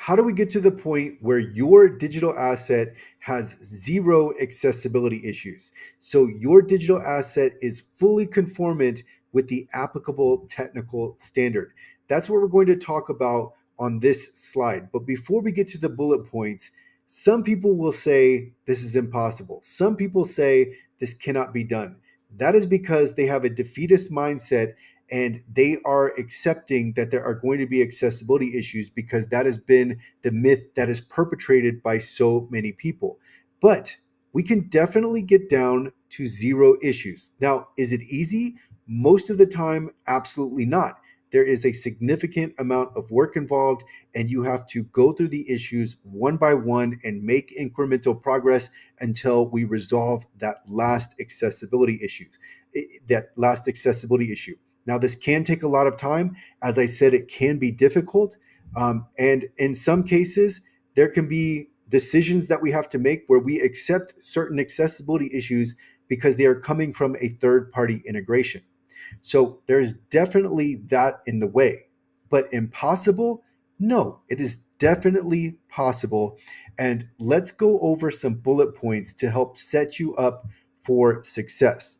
how do we get to the point where your digital asset has zero accessibility issues? So your digital asset is fully conformant with the applicable technical standard. That's what we're going to talk about on this slide. But before we get to the bullet points, some people will say this is impossible. Some people say this cannot be done. That is because they have a defeatist mindset and they are accepting that there are going to be accessibility issues because that has been the myth that is perpetrated by so many people. But we can definitely get down to zero issues. Now, is it easy? Most of the time, absolutely not. There is a significant amount of work involved, and you have to go through the issues one by one and make incremental progress until we resolve that last accessibility issue. Now, this can take a lot of time. As I said, it can be difficult. And in some cases, there can be decisions that we have to make where we accept certain accessibility issues because they are coming from a third party integration. So there's definitely that in the way. But impossible? No, it is definitely possible. And let's go over some bullet points to help set you up for success.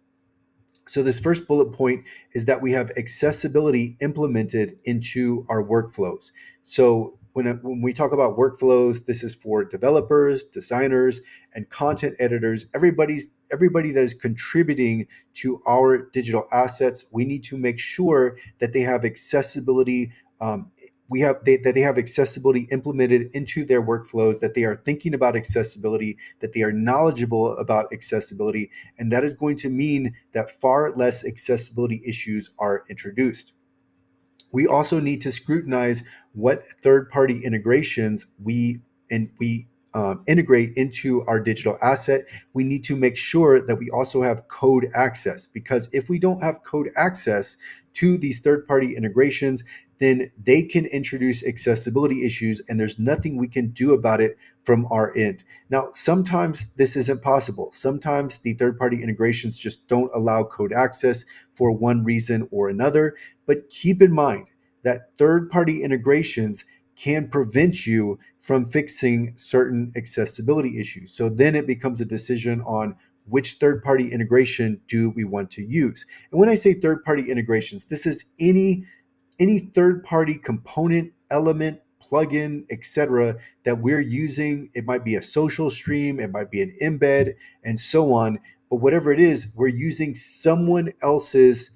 So this first bullet point is that we have accessibility implemented into our workflows. So when we talk about workflows, this is for developers, designers, and content editors. Everybody that is contributing to our digital assets. We need to make sure that they have accessibility. That they have accessibility implemented into their workflows, that they are thinking about accessibility, that they are knowledgeable about accessibility, and that is going to mean that far less accessibility issues are introduced. We also need to scrutinize what third-party integrations we integrate into our digital asset. We need to make sure that we also have code access, because if we don't have code access to these third-party integrations, then they can introduce accessibility issues and there's nothing we can do about it from our end. Now, sometimes this isn't possible. Sometimes the third-party integrations just don't allow code access for one reason or another. But keep in mind that third-party integrations can prevent you from fixing certain accessibility issues. So then it becomes a decision on which third-party integration do we want to use. And when I say third-party integrations, this is any third-party component, element, plugin, etc. that we're using. It might be a social stream, it might be an embed, and so on. But whatever it is, we're using someone else's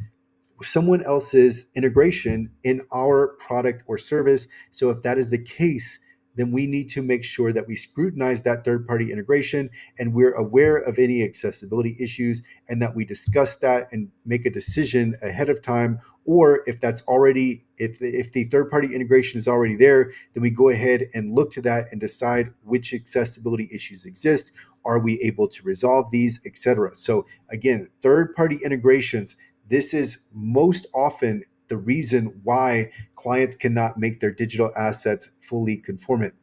integration in our product or service. So if that is the case, then we need to make sure that we scrutinize that third-party integration and we're aware of any accessibility issues and that we discuss that and make a decision ahead of time. Or if the third-party integration is already there, then we go ahead and look to that and decide which accessibility issues exist. Are we able to resolve these, etc.? So again, third-party integrations, this is most often the reason why clients cannot make their digital assets fully conformant.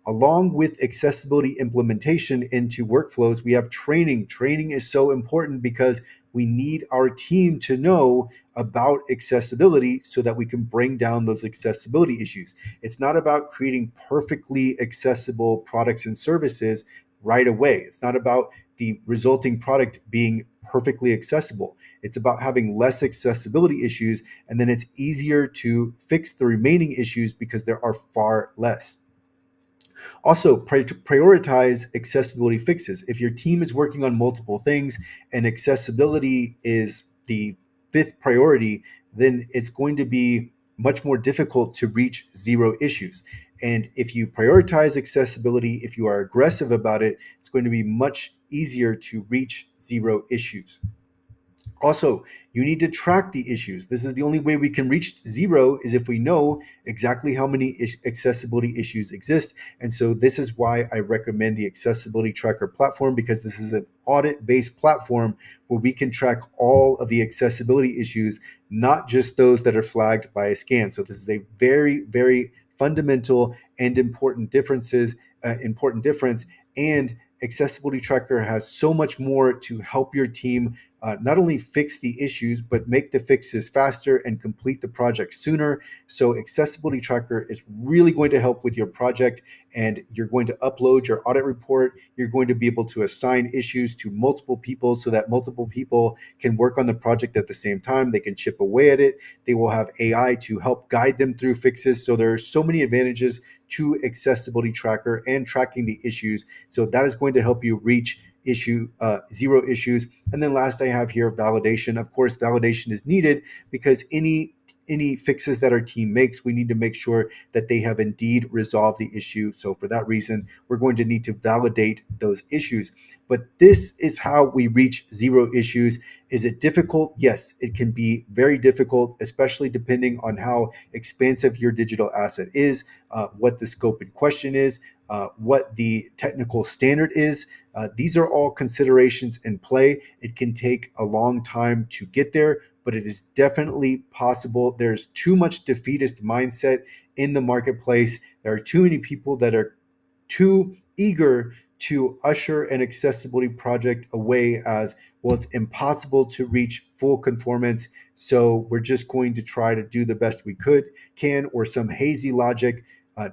Along with accessibility implementation into workflows, we have training. Training is so important because we need our team to know about accessibility so that we can bring down those accessibility issues. It's not about creating perfectly accessible products and services right away. It's not about the resulting product being perfectly accessible. It's about having less accessibility issues, and then it's easier to fix the remaining issues because there are far less. Also, prioritize accessibility fixes. If your team is working on multiple things and accessibility is the fifth priority, then it's going to be much more difficult to reach zero issues. And if you prioritize accessibility, if you are aggressive about it, it's going to be much easier to reach zero issues. Also, you need to track the issues. This is the only way we can reach zero, is if we know exactly how many accessibility issues exist. And so this is why I recommend the Accessibility Tracker platform, because this is an audit-based platform where we can track all of the accessibility issues, not just those that are flagged by a scan. So this is a very, very fundamental and important difference. And Accessibility Tracker has so much more to help your team not only fix the issues, but make the fixes faster and complete the project sooner. So Accessibility Tracker is really going to help with your project, and you're going to upload your audit report. You're going to be able to assign issues to multiple people so that multiple people can work on the project at the same time. They can chip away at it. They will have AI to help guide them through fixes. So there are so many advantages to Accessibility Tracker and tracking the issues. So that is going to help you reach zero issues. And then last I have here validation. Of course, validation is needed because any fixes that our team makes, we need to make sure that they have indeed resolved the issue. So for that reason, we're going to need to validate those issues. But this is how we reach zero issues. Is it difficult? Yes, it can be very difficult, especially depending on how expansive your digital asset is, what the scope in question is, what the technical standard is. These are all considerations in play. It can take a long time to get there, but it is definitely possible. There's too much defeatist mindset in the marketplace. There are too many people that are too eager to usher an accessibility project away as, well, it's impossible to reach full conformance, so we're just going to try to do the best we can, or some hazy logic.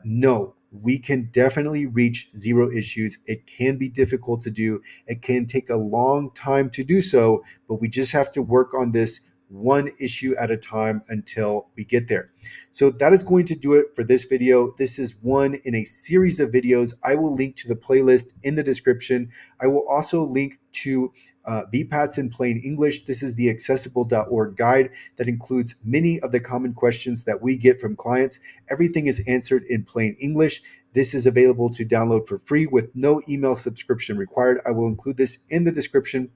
No, we can definitely reach zero issues. It can be difficult to do. It can take a long time to do so, but we just have to work on this one issue at a time until we get there. So that is going to do it for this video. This is one in a series of videos. I will link to the playlist in the description. I will also link to VPATs in plain English. This is the accessible.org guide that includes many of the common questions that we get from clients. Everything is answered in plain English. This is available to download for free with no email subscription required. I will include this in the description,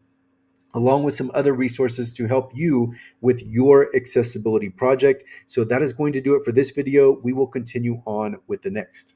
along with some other resources to help you with your accessibility project. So that is going to do it for this video. We will continue on with the next.